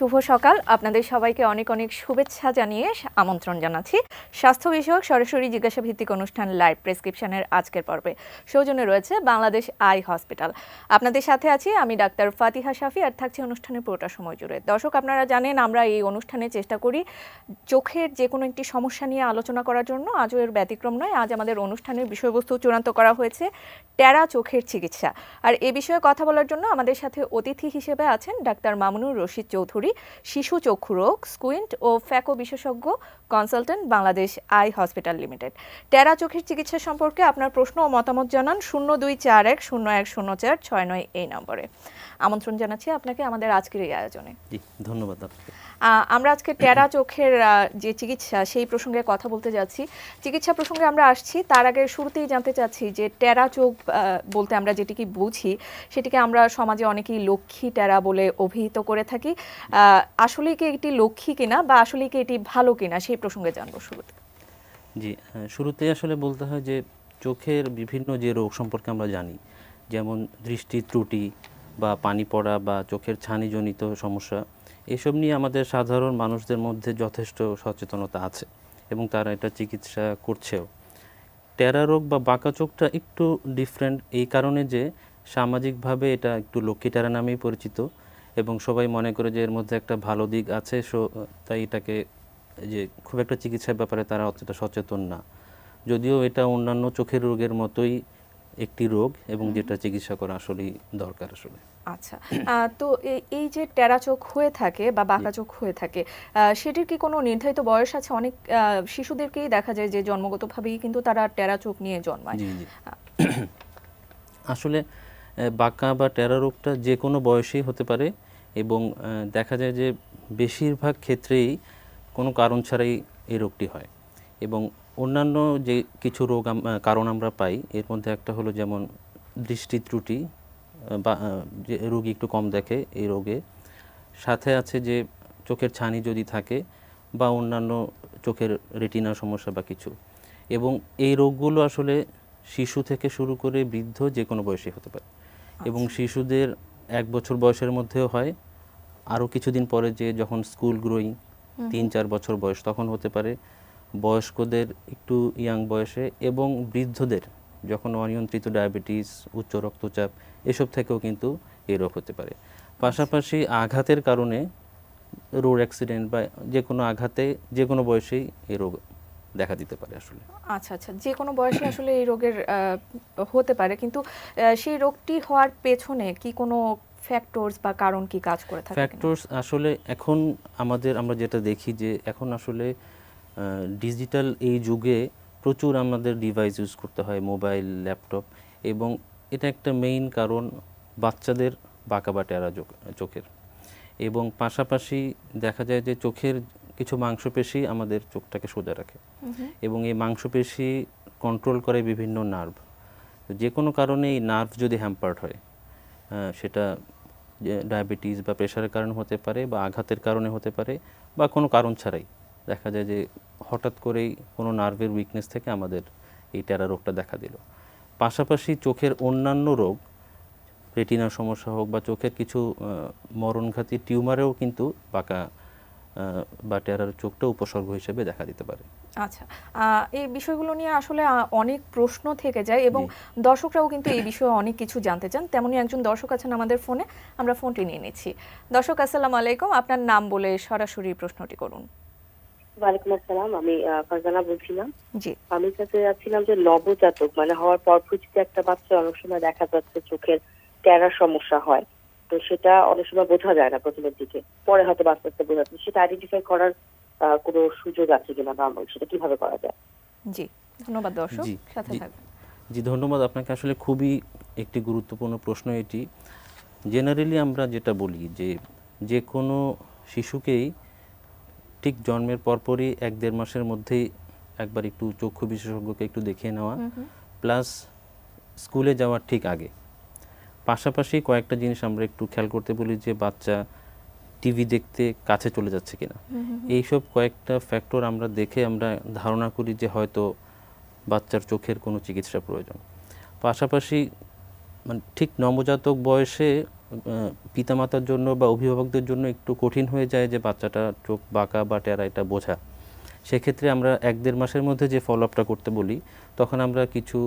শুভ সকাল। আপনাদের সবাইকে অনেক অনেক শুভেচ্ছা জানিয়ে আমন্ত্রণ জানাচ্ছি স্বাস্থ্য বিষয়ক সরাসরি জিজ্ঞাসা ভিত্তিক অনুষ্ঠান লাইভ প্রেসক্রিপশনের আজকের পর্বে। সৌজন্যে রয়েছে বাংলাদেশ আই হসপিটাল। আপনাদের সাথে আছি আমি ডাক্তার ফাতিহা শাফি, আর থাকছি অনুষ্ঠানের পুরোটা সময় জুড়ে। দর্শক, আপনারা জানেন আমরা এই অনুষ্ঠানে চেষ্টা করি চোখের যে কোনো একটি সমস্যা নিয়ে আলোচনা করার জন্য। আজও এর ব্যতিক্রম নয়। আজ আমাদের অনুষ্ঠানের বিষয়বস্তু চূড়ান্ত করা হয়েছে টেরা চোখের চিকিৎসা। আর এ বিষয়ে কথা বলার জন্য আমাদের সাথে অতিথি হিসেবে আছেন ডাক্তার মামুনুর রশিদ চৌধুরী, শিশু চক্ষু রোগ, স্কুইন্ট ও ফ্যাকো বিশেষজ্ঞ, consultant, Bangladesh eye hospital limited. টেরা চোখের চিকিৎসা সম্পর্কে আপনার প্রশ্ন ও মতামত জানান 0241010469 এই নম্বরে। আমন্ত্রণ জানাচ্ছি আপনাকে আমাদের আজকের এই আয়োজনে। ধন্যবাদ। আমরা আজকে টেরা চোখের যে চিকিৎসা সেই প্রসঙ্গে কথা বলতে যাচ্ছি। চিকিৎসা প্রসঙ্গে আমরা আসছি, তার আগে শুরুতেই জানতে চাচ্ছি যে টেরা চোখ বলতে আমরা যেটিকে বুঝি সেটিকে আমরা সমাজে অনেকেই লক্ষ্মী টেরা বলে অভিহিত করে থাকি। আসলে কি এটি লক্ষ্মী কিনা বা আসলে কি এটি ভালো কিনা সেই প্রসঙ্গে জানবো শুরুতে। জি, শুরুতে আসলে বলতে হয় যে চোখের বিভিন্ন যে রোগ সম্পর্কে আমরা জানি, যেমন দৃষ্টি ত্রুটি বা পানি পড়া বা চোখের ছানিজনিত সমস্যা, এসব নিয়ে আমাদের সাধারণ মানুষদের মধ্যে যথেষ্ট সচেতনতা আছে এবং তারা এটা চিকিৎসা করছেও। টেরা রোগ বা বাঁকা চোখটা একটু ডিফারেন্ট এই কারণে যে সামাজিকভাবে এটা একটু লক্ষ্মী টেরা নামেই পরিচিত এবং সবাই মনে করে যে এর মধ্যে একটা ভালো দিক আছে, তাই এটাকে যে খুব একটা চিকিৎসার ব্যাপারে তারা অতটা সচেতন না, যদিও এটা অন্যান্য চোখের রোগের মতোই একটি রোগ এবং যেটা চিকিৎসা করা আসলেই দরকার আসলে। আচ্ছা, তো এই যে টেরা চোখ হয়ে থাকে বা বাঁকা চোখ হয়ে থাকে, সেটির কি কোনো নির্ধারিত বয়স আছে? অনেক শিশুদেরকেই দেখা যায় যে জন্মগতভাবেই কিন্তু তারা টেরা চোখ নিয়ে জন্মায়। জি জি আসলে বাঁকা বা টেরা রোগটা যে কোনো বয়সেই হতে পারে এবং দেখা যায় যে বেশিরভাগ ক্ষেত্রেই কোনো কারণ ছাড়াই এই রোগটি হয়। এবং অন্যান্য যে কিছু রোগ কারণ আমরা পাই, এর মধ্যে একটা হলো যেমন দৃষ্টি ত্রুটি বা যে রোগী একটু কম দেখে এই রোগে, সাথে আছে যে চোখের ছানি যদি থাকে বা অন্যান্য চোখের রেটিনার সমস্যা বা কিছু। এবং এই রোগগুলো আসলে শিশু থেকে শুরু করে বৃদ্ধ যে কোনো বয়সে হতে পারে। এবং শিশুদের 1 বছর বয়সের মধ্যেও হয়, আরও কিছুদিন পরে যে যখন স্কুল গ্রোয়িং 3-4 বছর বয়স তখন হতে পারে, বয়স্কদের একটু ইয়াং বয়সে, এবং বৃদ্ধদের যখন অনিয়ন্ত্রিত ডায়াবেটিস, উচ্চ রক্তচাপ এসব থেকেও কিন্তু এই রোগ হতে পারে। পাশাপাশি আঘাতের কারণে, রোড অ্যাক্সিডেন্ট বা যে কোনো আঘাতে যে কোনো বয়সেই এই রোগ দেখা দিতে পারে আসলে। আচ্ছা আচ্ছা, যে কোনো বয়সে আসলে এই রোগের হতে পারে, কিন্তু সেই রোগটি হওয়ার পেছনে কি কোনো ফ্যাক্টরস বা কারণ কি কাজ করে থাকে? ফ্যাক্টরস আসলে এখন আমরা যেটা দেখি যে এখন আসলে ডিজিটাল এই যুগে প্রচুর আমাদের ডিভাইস ইউজ করতে হয়, মোবাইল, ল্যাপটপ, এবং এটা একটা মেইন কারণ বাচ্চাদের বাঁকা বা টেরা চোখের। এবং পাশাপাশি দেখা যায় যে চোখের কিছু মাংসপেশি আমাদের চোখটাকে সোজা রাখে এবং এই মাংসপেশি কন্ট্রোল করে বিভিন্ন নার্ভ। যে কোনো কারণে এই নার্ভ যদি হ্যাম্পার্ড হয়, সেটা ডায়াবেটিস বা প্রেশারের কারণে হতে পারে বা আঘাতের কারণে হতে পারে বা কোনো কারণ ছাড়াই দেখা যায় যে হঠাৎ করেই কোনো নার্ভের উইকনেস থেকে আমাদের এই টেরা রোগটা দেখা দিল। পাশাপাশি চোখের অন্যান্য রোগ, রেটিনার সমস্যা হোক বা চোখের কিছু মরণঘাতী টিউমারেও কিন্তু বাঁকা বা টেরার চোখটা উপসর্গ হিসেবে দেখা দিতে পারে। আচ্ছা, এই বিষয়গুলো নিয়ে আসলে অনেক প্রশ্ন থেকে যায় এবং দর্শকরাও কিন্তু এই বিষয়ে অনেক কিছু জানতে চান। তেমনই একজন দর্শক আছেন আমাদের ফোনে, আমরা ফোনটি নিয়ে নিচ্ছি। দর্শক, আসসালামু আলাইকুম, আপনার নাম বলে সরাসরি প্রশ্নটি করুন। ওয়ালাইকুম আসসালাম, আমি ফারজানা বলছিলাম। জি, আমি জানতে চাচ্ছিলাম যে নবজাতক মানে হওয়ার পর যে একটা বাচ্চা অনেক সময় দেখা যাচ্ছে চোখের টেরার সমস্যা হয়, তো সেটা অনেক সময় বোঝা যায় না প্রথমের দিকে, পরে হয়তো আস্তে আস্তে বোঝা যায়। সেটা আইডেন্টিফাই করার কোনো সুযোগ আছে কিনা বা সেটা কিভাবে করা যায়? জি, ধন্যবাদ দর্শক, সাথে থাকবেন। জি, ধন্যবাদ আপনাকে। আসলে খুবই একটি গুরুত্বপূর্ণ প্রশ্ন এটি। জেনারেলি আমরা যেটা বলি যে কোনো শিশুকেই ঠিক জন্মের পরপরই 1-1.5 মাসের মধ্যেই একবার একটু চক্ষু বিশেষজ্ঞকে একটু দেখিয়ে নেওয়া, প্লাস স্কুলে যাওয়ার ঠিক আগে। পাশাপাশি কয়েকটা জিনিস আমরা একটু খেয়াল করতে বলি, যে বাচ্চা টিভি দেখতে কাছে চলে যাচ্ছে কিনা। এইসব কয়েকটা ফ্যাক্টর আমরা দেখে আমরা ধারণা করি যে হয়তো বাচ্চার চোখের কোনো চিকিৎসা প্রয়োজন। পাশাপাশি মানে ঠিক নবজাতক বয়সে পিতামাতার জন্য বা অভিভাবকদের জন্য একটু কঠিন হয়ে যায় যে বাচ্চাটা চোখ বাঁকা বা টেরা এটা বোঝা। সেক্ষেত্রে আমরা 1-1.5 মাসের মধ্যে যে ফলো আপটা করতে বলি, তখন আমরা কিছু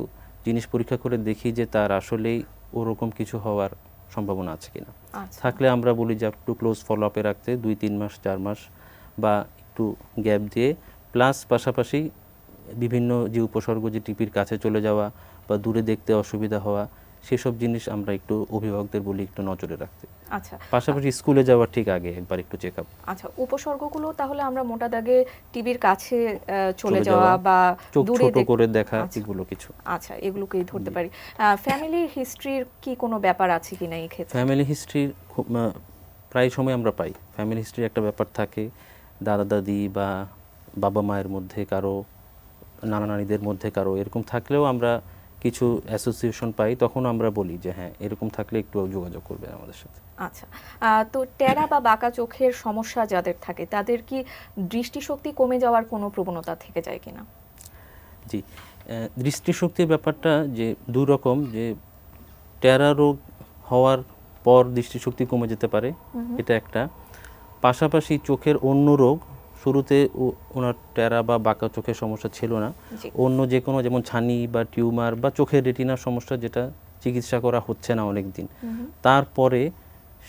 জিনিস পরীক্ষা করে দেখি যে তার আসলেই ওরকম কিছু হওয়ার সম্ভাবনা আছে কিনা। থাকলে আমরা বলি যে একটু ক্লোজ ফলো আপে রাখতে 2-3 মাস 4 মাস বা একটু গ্যাপ দিয়ে, প্লাস পাশাপাশি বিভিন্ন যে উপসর্গ যে টিপির কাছে চলে যাওয়া বা দূরে দেখতে অসুবিধা হওয়া, সেসব জিনিস আমরা একটু অভিভাবকদের বলি একটু নজরে রাখতে। আচ্ছা, পাশাপাশি স্কুলে যাওয়ার ঠিক আগে একবার একটু চেক আপ। আচ্ছা, উপসর্গগুলো তাহলে আমরা মোটা দাগে টিভির কাছে চলে যাওয়া বা দূরে ছোট করে দেখা, এগুলো কিছু। আচ্ছা, এগুলোকেই ধরতে পারি। ফ্যামিলি হিস্ট্রির কি কোনো ব্যাপার আছে কিনা এই ক্ষেত্রে? ফ্যামিলি হিস্ট্রির প্রায় সময় আমরা পাই। ফ্যামিলি হিস্ট্রির একটা ব্যাপার থাকে, দাদা দাদি বা বাবা মায়ের মধ্যে কারো, নানা নানিদের মধ্যে কারো এরকম থাকলেও আমরা কিছু অ্যাসোসিয়েশন পাই, তখন আমরা বলি যে হ্যাঁ এরকম থাকলে একটু যোগাযোগ করবেন আমাদের সাথে। আচ্ছা, তো টেরা বা বাঁকা চোখের সমস্যা যাদের থাকে তাদের কি দৃষ্টিশক্তি কমে যাওয়ার কোনো প্রবণতা থেকে যায় কিনা? জি, দৃষ্টিশক্তির ব্যাপারটা যে দুই রকম, যে টেরা রোগ হওয়ার পর দৃষ্টিশক্তি কমে যেতে পারে, এটা একটা। পাশাপাশি চোখের অন্য রোগ, শুরুতে ওনার টেরা বা বাঁকা চোখের সমস্যা ছিল না, অন্য যে কোনো যেমন ছানি বা টিউমার বা চোখের রেটিনার সমস্যা যেটা চিকিৎসা করা হচ্ছে না অনেক দিন, তারপরে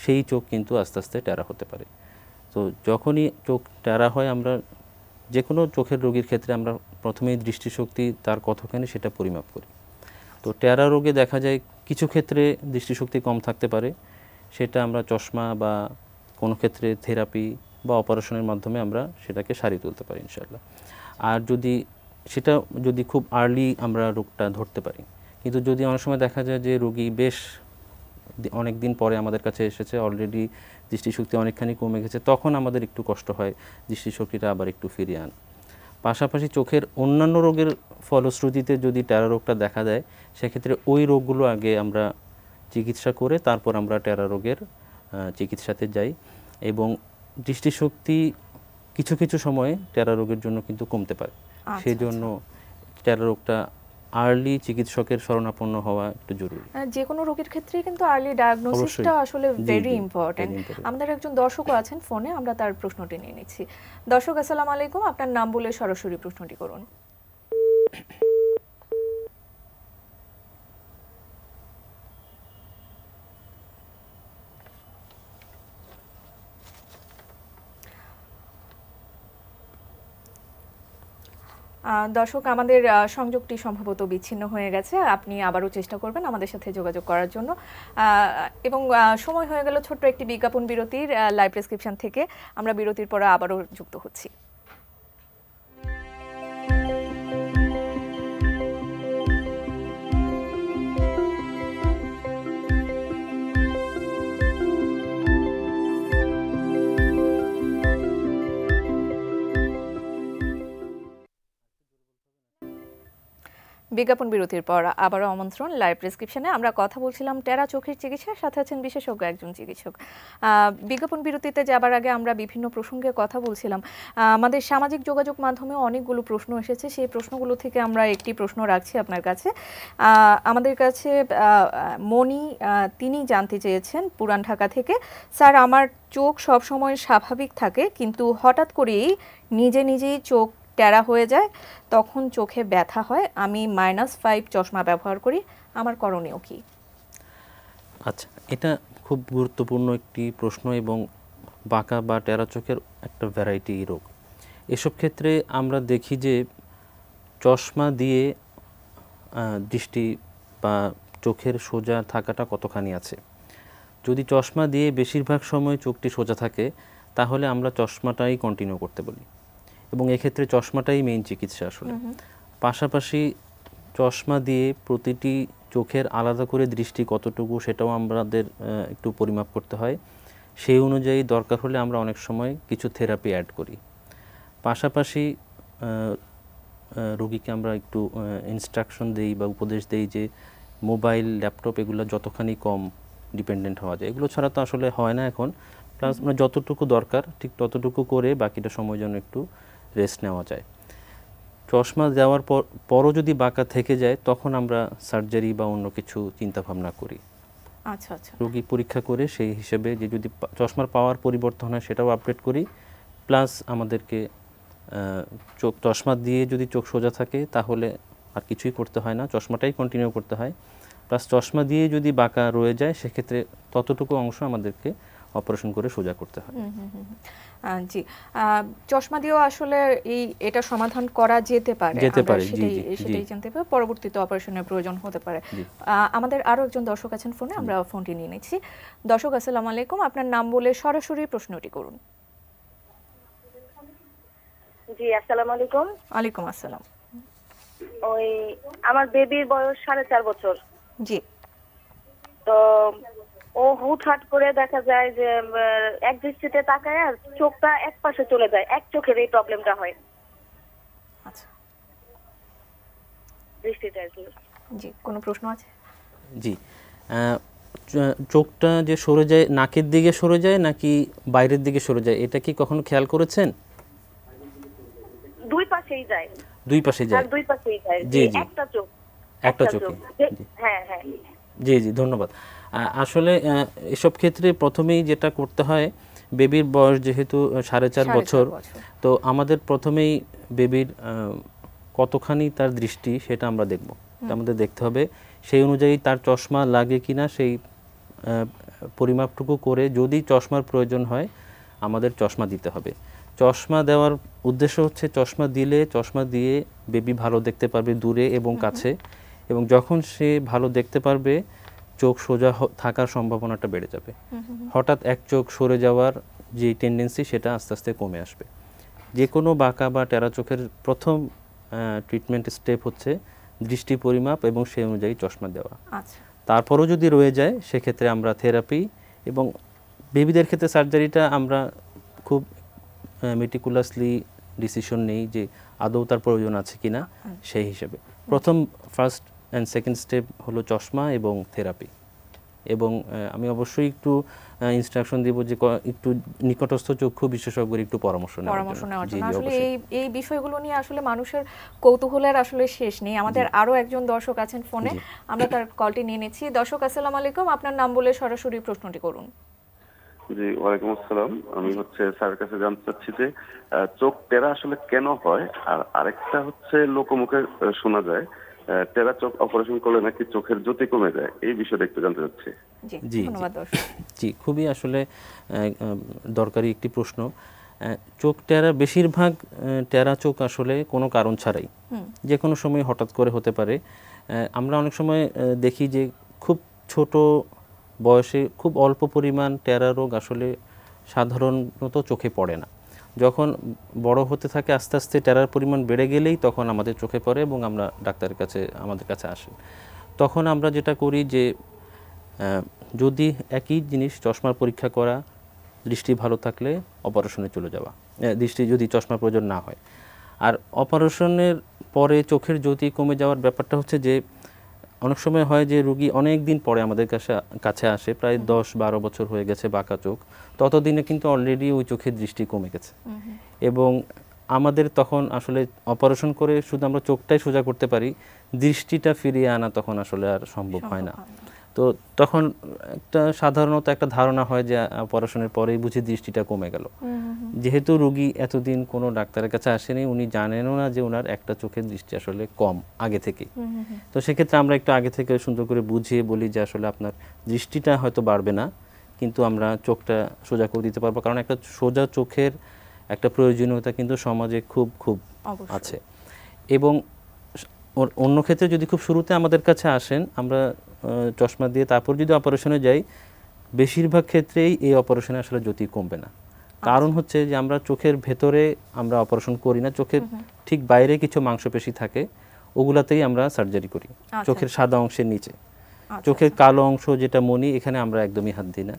সেই চোখ কিন্তু আস্তে আস্তে টেরা হতে পারে। তো যখনই চোখ টেরা হয়, আমরা যে কোনো চোখের রোগীর ক্ষেত্রে আমরা প্রথমেই দৃষ্টিশক্তি তার কতখানি সেটা পরিমাপ করি। তো টেরা রোগে দেখা যায় কিছু ক্ষেত্রে দৃষ্টিশক্তি কম থাকতে পারে, সেটা আমরা চশমা বা কোনো ক্ষেত্রে থেরাপি বা অপারেশনের মাধ্যমে আমরা সেটাকে সারিয়ে তুলতে পারি ইনশাআল্লাহ। আর সেটা যদি খুব আর্লি আমরা রোগটা ধরতে পারি। কিন্তু যদি অনেক সময় দেখা যায় যে রোগী বেশ অনেক দিন পরে আমাদের কাছে এসেছে, অলরেডি দৃষ্টিশক্তি অনেকখানি কমে গেছে, তখন আমাদের একটু কষ্ট হয় দৃষ্টিশক্তিটা আবার একটু ফিরিয়ে আন। পাশাপাশি চোখের অন্যান্য রোগের ফলশ্রুতিতে যদি টেরা রোগটা দেখা দেয়, সেক্ষেত্রে ওই রোগগুলো আগে আমরা চিকিৎসা করে তারপর আমরা টেরা রোগের চিকিৎসাতে যাই। এবং দৃষ্টিশক্তি কিছু কিছু সময়ে টেরা রোগের জন্য কিন্তু কমতে পারে। সেই জন্য টেরা রোগটা আর্লি চিকিৎসকের শরণাপন্ন হওয়া একটু জরুরি। যে কোনো রোগের ক্ষেত্রেই কিন্তু আর্লি ডায়াগনোসিসটা আসলে ভেরি ইম্পর্টেন্ট। আমাদের একজন দর্শকও আছেন ফোনে, আমরা তার প্রশ্নটি নিয়ে নিচ্ছি। দর্শক, আসসালামু আলাইকুম, আপনার নাম বলে সরাসরি প্রশ্নটি করুন। দর্শক, আমাদের সংযোগটি সম্ভবত বিচ্ছিন্ন হয়ে গেছে। আপনি আবারও চেষ্টা করবেন আমাদের সাথে যোগাযোগ করার জন্য। এবং সময় হয়ে গেল ছোট্ট একটি বিজ্ঞাপন বিরতির। লাইভ প্রেসক্রিপশন থেকে আমরা বিরতির পরে আবারও যুক্ত হচ্ছি। বিজ্ঞাপন বিরতির পর আবারও আমন্ত্রণ লাইভ প্রেসক্রিপশনে। আমরা কথা বলছিলাম টেরা চোখের চিকিৎসার সাথে আছেন বিশেষজ্ঞ একজন চিকিৎসক। বিজ্ঞাপন বিরতিতে যাবার আগে আমরা বিভিন্ন প্রসঙ্গে কথা বলছিলাম। আমাদের সামাজিক যোগাযোগ মাধ্যমে অনেকগুলো প্রশ্ন এসেছে, সেই প্রশ্নগুলো থেকে আমরা একটি প্রশ্ন রাখছি আপনার কাছে। আমাদের কাছে মনি, তিনি জানতে চেয়েছেন পুরান ঢাকা থেকে, স্যার আমার চোখ সবসময় স্বাভাবিক থাকে, কিন্তু হঠাৎ করেই নিজেই চোখ টেরা হয়ে যায়, তখন চোখে ব্যথা হয়, আমি -5 চশমা ব্যবহার করি, আমার করণীয় কি? আচ্ছা, এটা খুব গুরুত্বপূর্ণ একটি প্রশ্ন এবং বাঁকা বা টেরা চোখের একটা ভ্যারাইটি রোগ। এসব ক্ষেত্রে আমরা দেখি যে চশমা দিয়ে দৃষ্টি বা চোখের সোজা থাকাটা কতখানি আছে। যদি চশমা দিয়ে বেশিরভাগ সময় চোখটি সোজা থাকে, তাহলে আমরা চশমাটাই কন্টিনিউ করতে বলি এবং এক্ষেত্রে চশমাটাই মেইন চিকিৎসা আসলে। পাশাপাশি চশমা দিয়ে প্রতিটি চোখের আলাদা করে দৃষ্টি কতটুকু সেটাও আমাদের একটু পরিমাপ করতে হয়। সেই অনুযায়ী দরকার হলে আমরা অনেক সময় কিছু থেরাপি অ্যাড করি। পাশাপাশি রোগীকে আমরা একটু ইনস্ট্রাকশন দেই বা উপদেশ দেই যে মোবাইল, ল্যাপটপ এগুলো যতখানি কম ডিপেন্ডেন্ট হওয়া যায়, এগুলো ছাড়া তো আসলে হয় না এখন। প্লাস যতটুকু দরকার ঠিক ততটুকু করে বাকিটা সময় যেন একটু রেস্ট নেওয়া যায়। চশমা দেওয়ার পরও যদি বাঁকা থেকে যায়, তখন আমরা সার্জারি বা অন্য কিছু চিন্তা ভাবনা করি। আচ্ছা আচ্ছা। রোগী পরীক্ষা করে সেই হিসেবে যে যদি চশমার পাওয়ার পরিবর্তন হয় সেটাও আপডেট করি, প্লাস আমাদেরকে চোখ চশমা দিয়ে যদি চোখ সোজা থাকে তাহলে আর কিছুই করতে হয় না, চশমাটাই কন্টিনিউ করতে হয়। প্লাস চশমা দিয়ে যদি বাঁকা রয়ে যায় সেক্ষেত্রে ততটুকু অংশ আমাদেরকে অপারেশন করে সোজা করতে হয়। জি, চশমা দিয়েও আসলে এটা সমাধান করা যেতে পারে, সেটাই জানতে পারি। পরবর্তীতে অপারেশনের প্রয়োজন হতে পারে। আমাদের আরো একজন দর্শক আছেন ফোনে, আমরা ফোনটি নিয়ে নিচ্ছি। দর্শক আসসালামু আলাইকুম, আপনার নাম বলে সরাসরি প্রশ্নটি করুন। জি আসসালামু আলাইকুম। ওয়ালাইকুম আসসালাম। ওই আমার বেবির বয়স 4.5 বছর। জি। তো ও হুটহাট করে দেখা যায় যে এক দৃষ্টিতে তাকায় আর চোখটা এক পাশে চলে যায়, এক চোখের এই প্রবলেমটা হয়। আচ্ছা, দৃষ্টিটা। জি, কোনো প্রশ্ন আছে? জি, চোখটা যে সরে যায় নাকের দিকে সরে যায় নাকি বাইরের দিকে সরে যায়, এটা কি কখনো খেয়াল করেছেন? দুই পাশেই যায়। দুই পাশে যায়? দুই পাশেই যায়। জি জি, একটা চোখ, একটা চোখে। হ্যাঁ হ্যাঁ। জি জি, ধন্যবাদ। আসলে এসব ক্ষেত্রে প্রথমেই যেটা করতে হয়, বেবির বয়স যেহেতু 4.5 বছর, তো আমাদের প্রথমেই বেবির কতখানি তার দৃষ্টি সেটা আমরা দেখব। আমাদের দেখতে হবে সেই অনুযায়ী তার চশমা লাগে কিনা, সেই পরিমাপটুকু করে যদি চশমার প্রয়োজন হয় আমাদের চশমা দিতে হবে। চশমা দেওয়ার উদ্দেশ্য হচ্ছে চশমা দিয়ে বেবি ভালো দেখতে পারবে দূরে এবং কাছে, এবং যখন সে ভালো দেখতে পারবে চোখ সোজা থাকার সম্ভাবনাটা বেড়ে যাবে। হঠাৎ এক চোখ সরে যাওয়ার যে টেন্ডেন্সি সেটা আস্তে আস্তে কমে আসবে। যে কোনো বাঁকা বা টেরা চোখের প্রথম ট্রিটমেন্ট স্টেপ হচ্ছে দৃষ্টি পরিমাপ এবং সেই অনুযায়ী চশমা দেওয়া। তারপরও যদি রয়ে যায় সেক্ষেত্রে আমরা থেরাপি, এবং বেবিদের ক্ষেত্রে সার্জারিটা আমরা খুব মেটিকুলাসলি ডিসিশন নেই যে আদৌ তার প্রয়োজন আছে কিনা। সেই হিসেবে ফার্স্ট অ্যান্ড সেকেন্ড স্টেপ হলো চশমা এবং থেরাপি। এবং আমি অবশ্যই একটু ইনস্ট্রাকশন দিব যে একটু নিকটস্থ চক্ষু বিশেষজ্ঞের একটু পরামর্শ নেওয়ার জন্য। আসলে এই বিষয়গুলো নিয়ে আসলে মানুষের কৌতূহলের আসলে শেষ নেই। আমাদের আরো একজন দর্শক আছেন ফোনে, আমরা তার কলটি নিয়ে নিচ্ছি। দর্শক আসসালামু আলাইকুম, আপনার নাম বলে সরাসরি প্রশ্নটি করুন। জি, ওয়ালাইকুম আসসালাম। আমি স্যারের কাছে জানতে চাচ্ছি যে চোখ টেরা আসলে কেন হয়, আর আরেকটা হচ্ছে লোকমুখে শোনা যায় টেরা চোখ অপারেশন করলে নাকি চোখের জ্যোতি কমে যায়, এই বিষয়টা একটু জানতে চাচ্ছি। জি জি, খুবই আসলে দরকারি একটি প্রশ্ন। চোখ টেরা, বেশিরভাগ টেরা চোখ আসলে কোনো কারণ ছাড়াই যে কোনো সময় হঠাৎ করে হতে পারে। আমরা অনেক সময় দেখি যে খুব ছোট বয়সে খুব অল্প পরিমাণ টেরা রোগ আসলে সাধারণত চোখে পড়ে না। যখন বড় হতে থাকে আস্তে আস্তে টেরার পরিমাণ বেড়ে গেলেই তখন আমাদের চোখে পড়ে এবং আমরা আমাদের কাছে আসে। তখন আমরা যেটা করি যে যদি একই জিনিস চশমার পরীক্ষা করা, দৃষ্টি ভালো থাকলে অপারেশনে চলে যাওয়া, দৃষ্টি যদি চশমার প্রয়োজন না হয়। আর অপারেশনের পরে চোখের জ্যোতি কমে যাওয়ার ব্যাপারটা হচ্ছে যে অনেক সময় হয় যে রোগী অনেক দিন পরে আমাদের কাছে আসে, প্রায় 10-12 বছর হয়ে গেছে বাঁকা চোখ, ততদিনে কিন্তু অলরেডি ওই চোখের দৃষ্টি কমে গেছে। এবং আমাদের তখন আসলে অপারেশন করে শুধু আমরা চোখটাই সোজা করতে পারি, দৃষ্টিটা ফিরিয়ে আনা তখন আসলে আর সম্ভব হয় না। তো তখন সাধারণত একটা ধারণা হয় যে অপারেশনের পরেই বুঝি দৃষ্টিটা কমে গেল। যেহেতু রোগী এতদিন কোনো ডাক্তারের কাছে আসেনি, উনি জানেনও না যে ওনার একটা চোখের দৃষ্টি আসলে কম আগে থেকেই। তো সেক্ষেত্রে আমরা একটু আগে থেকে সুন্দর করে বুঝিয়ে বলি যে আসলে আপনার দৃষ্টিটা হয়তো বাড়বে না, কিন্তু আমরা চোখটা সোজা করে দিতে পারবো, কারণ একটা সোজা চোখের একটা প্রয়োজনীয়তা কিন্তু সমাজে খুব খুব আছে। এবং অন্য ক্ষেত্রে যদি খুব শুরুতে আমাদের কাছে আসেন, আমরা চশমা দিয়ে তারপর যদি অপারেশনে যাই, বেশিরভাগ ক্ষেত্রেই এই অপারেশনে আসলে জ্যোতি কমবে না। কারণ হচ্ছে যে আমরা চোখের ভেতরে আমরা অপারেশন করি না, চোখের ঠিক বাইরে কিছু মাংসপেশি থাকে, ওগুলাতেই আমরা সার্জারি করি। চোখের সাদা অংশের নিচে চোখের কালো অংশ যেটা মনি, এখানে আমরা একদমই হাত দিই না।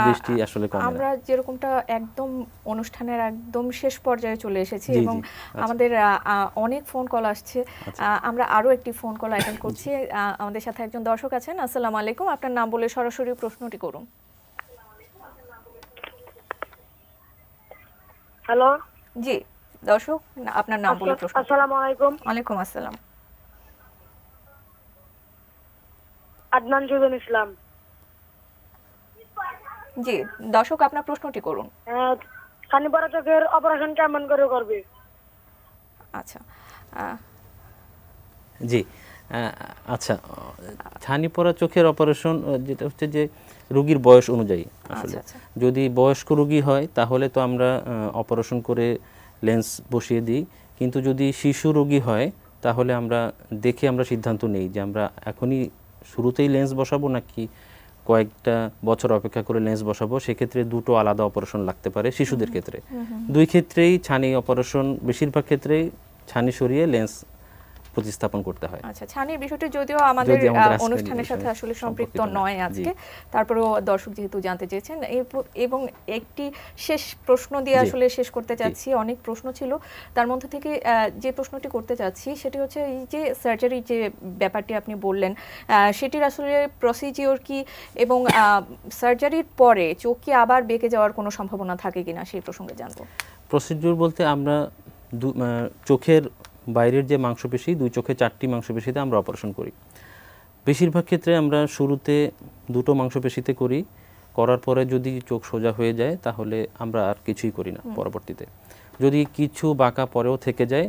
দৃষ্টি আসলে কমে না। আমরা যেরকমটা একদম অনুষ্ঠানের একদম শেষ পর্যায়ে চলে এসেছি এবং আমাদের অনেক ফোন কল আসছে, আমরা আরো একটি ফোন কল অ্যাটেন্ড করছি। আমাদের সাথে একজন দর্শক আছেন। আসসালামু আলাইকুম, আপনার নাম বলে সরাসরি প্রশ্নটি করুন। হ্যালো। জি দর্শক, আপনার নাম বলে প্রশ্ন। আসসালামু আলাইকুম। ওয়ালাইকুম আসসালাম। আদনান জুবেন ইসলাম। জি, দর্শক আপনার প্রশ্নটি করুন। ছানি পড়া চোখের অপারেশন কেমন করে করবে? আচ্ছা, আহ, জি, আচ্ছা, ছানি পড়া চোখের অপারেশন যেটা হচ্ছে যে রোগীর বয়স অনুযায়ী আসলে, আচ্ছা। যদি বয়স্ক রোগী হয় তাহলে তো আমরা অপারেশন করে লেন্স বসিয়ে দিই, কিন্তু যদি শিশু রোগী হয় তাহলে আমরা দেখে আমরা সিদ্ধান্ত নেই যে আমরা এখনই শুরুতেই লেন্স বসাবো নাকি কয়েকটা বছর অপেক্ষা করে লেন্স বসাবো। সেক্ষেত্রে দুটো আলাদা অপারেশন লাগতে পারে শিশুদের ক্ষেত্রে। দুই ক্ষেত্রেই ছানি অপারেশন, বেশিরভাগ ক্ষেত্রেই ছানি সরিয়ে লেন্স প্রতিস্থাপন করতে হয়। আচ্ছা, ছানির বিষয়টি যদিও আমাদের অনুষ্ঠানের সাথে আসলে সম্পৃক্ত নয় আজকে, তারপরেও দর্শক যেহেতু জানতে চেয়েছেন এবং একটি শেষ প্রশ্ন দিয়ে আসলে শেষ করতে চাচ্ছি। অনেক প্রশ্ন ছিল, তার মধ্যে থেকে যে প্রশ্নটি করতে চাচ্ছি সেটি হচ্ছে এই যে সার্জারি যে ব্যাপারটি আপনি বললেন, সেটির আসলে প্রসিজিওর কি, এবং সার্জারির পরে চোখ কি আবার বেঁকে যাওয়ার কোনো সম্ভাবনা থাকে কিনা সেই প্রসঙ্গে জানবো। প্রসিডিউর বলতে আমরা চোখের বাইরের যে মাংসপেশি, দুই চোখে 4টি মাংসপেশিতে আমরা অপারেশন করি। বেশিরভাগ ক্ষেত্রে আমরা শুরুতে দুটো মাংসপেশিতে করি, করার পরে যদি চোখ সোজা হয়ে যায় তাহলে আমরা আর কিছুই করি না পরবর্তীতে। যদি কিছু বাঁকা পরেও থেকে যায়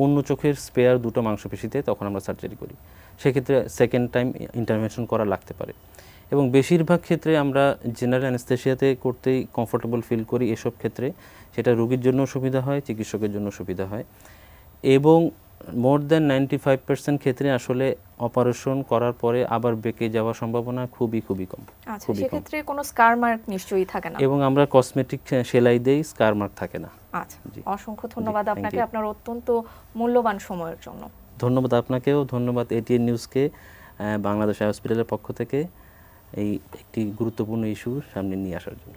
অন্য চোখের স্পেয়ার দুটো মাংসপেশিতে, তখন আমরা সার্জারি করি। সেক্ষেত্রে সেকেন্ড টাইম ইন্টারভেনশন করা লাগতে পারে। এবং বেশিরভাগ ক্ষেত্রে আমরা জেনারেল অ্যানেস্থেসিয়াতে করতেই কমফোর্টেবল ফিল করি। এসব ক্ষেত্রে সেটা রোগীর জন্য সুবিধা হয়, চিকিৎসকের জন্য সুবিধা হয়। এবং মোর দ্যান 95% ক্ষেত্রে আসলে অপারেশন করার পরে আবার বেঁকে যাওয়ার সম্ভাবনা খুবই কম। আচ্ছা, সেক্ষেত্রে কোনো স্কার মার্ক নিশ্চয়ই থাকে না। এবং আমরা কসমেটিক সেলাই দেই, স্কার মার্ক থাকে না। আচ্ছা, অসংখ্য ধন্যবাদ আপনাকে আপনার অত্যন্ত মূল্যবান সময়ের জন্য। ধন্যবাদ আপনাকেও, ধন্যবাদ এটিএন নিউজকে বাংলাদেশ আই হসপিটালের পক্ষ থেকে এই একটি গুরুত্বপূর্ণ ইস্যু সামনে নিয়ে আসার জন্য।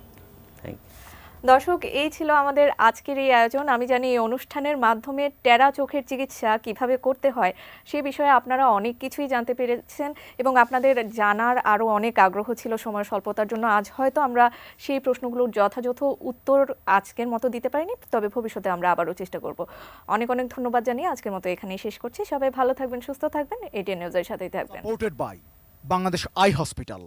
Thank you. দর্শক, এই ছিল আমাদের আজকের এই আয়োজন। আমি জানি এই অনুষ্ঠানের মাধ্যমে টেরা চোখের চিকিৎসা কিভাবে করতে হয় সেই বিষয়ে আপনারা অনেক কিছুই জানতে পেরেছেন এবং আপনাদের জানার আরও অনেক আগ্রহ ছিল। সময় স্বল্পতার জন্য আজ হয়তো আমরা সেই প্রশ্নগুলোর যথাযথ উত্তর আজকের মতো দিতে পারিনি, তবে ভবিষ্যতে আমরা আবারও চেষ্টা করব। অনেক ধন্যবাদ জানিয়ে আজকের মতো এখানেই শেষ করছি। সবাই ভালো থাকবেন, সুস্থ থাকবেন, এটিএন নিউজের সাথেই থাকবেন। Supported by Bangladesh eye hospital.